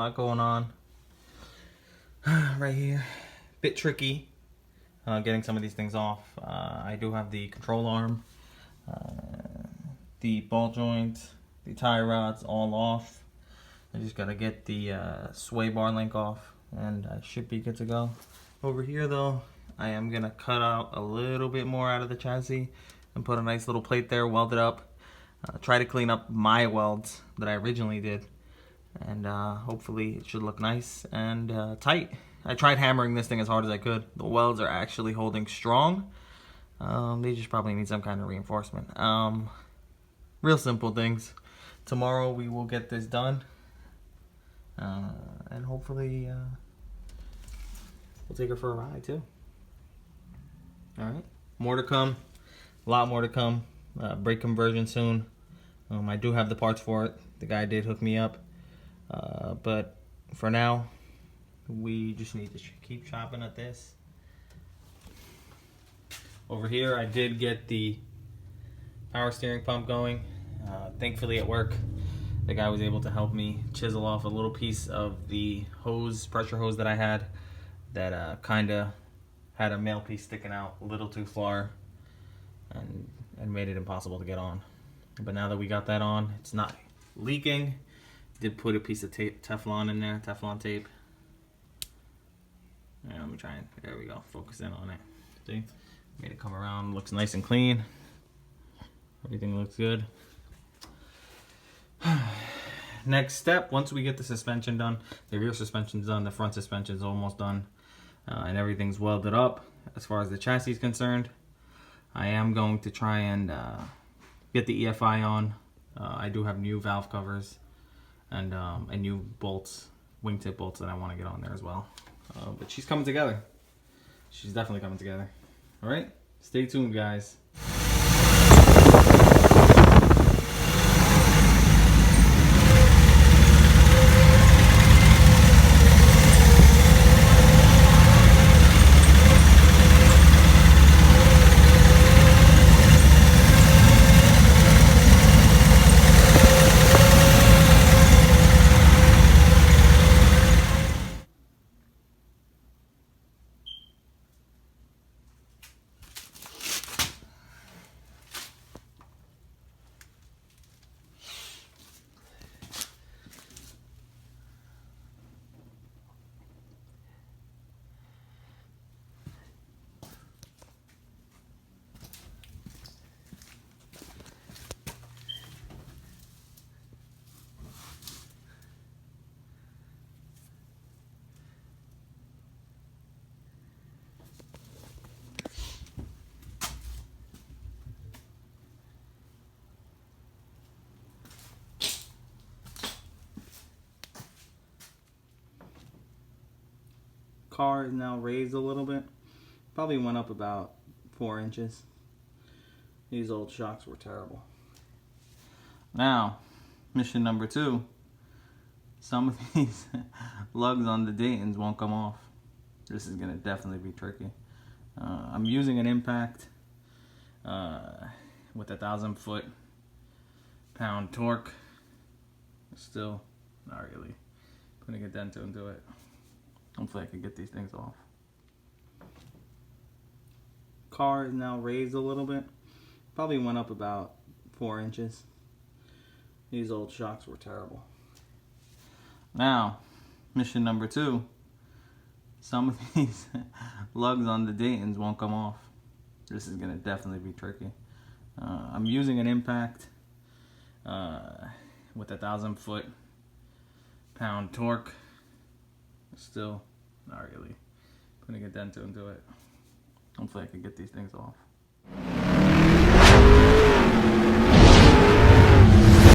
lot going on right here. Bit tricky getting some of these things off. I do have the control arm, the ball joint, the tie rods all off. I just gotta get the sway bar link off and I should be good to go. Over here though, I am gonna cut out a little bit more out of the chassis and put a nice little plate there, weld it up. Try to clean up my welds that I originally did, and hopefully it should look nice and tight. I tried hammering this thing as hard as I could. The welds are actually holding strong. They just probably need some kind of reinforcement. Real simple things. Tomorrow we will get this done, and hopefully we'll take her for a ride too. Alright, more to come. A lot more to come. Brake conversion soon. I do have the parts for it. The guy did hook me up. But for now, we just need to keep chopping at this. Over here, I did get the power steering pump going. Thankfully at work, the guy was able to help me chisel off a little piece of the hose, pressure hose that I had that kind of had a male piece sticking out a little too far and made it impossible to get on. But now that we got that on, it's not leaking. Did put a piece of tape, Teflon in there, Teflon tape. And let me try and, there we go, focus in on it. See? Made it come around, looks nice and clean. Everything looks good. Next step, once we get the suspension done, the rear suspension's done, the front suspension's almost done, and everything's welded up as far as the chassis is concerned, I am going to try and get the EFI on. I do have new valve covers and new bolts, wingtip bolts that I want to get on there as well. But she's coming together. She's definitely coming together. All right, stay tuned, guys. Car is now raised a little bit. Probably went up about 4 inches. These old shocks were terrible. Now, mission number 2. Some of these lugs on the Daytons won't come off. This is gonna definitely be tricky. I'm using an impact with 1,000 foot-pound torque. Still not really putting a dent into it. Hopefully I can get these things off. Car is now raised a little bit. Probably went up about 4 inches. These old shocks were terrible. Now, mission number 2. Some of these lugs on the Daytons won't come off. This is gonna definitely be tricky. I'm using an impact with 1,000 foot-pound torque. Still not really putting a dent into it. Hopefully I can get these things off.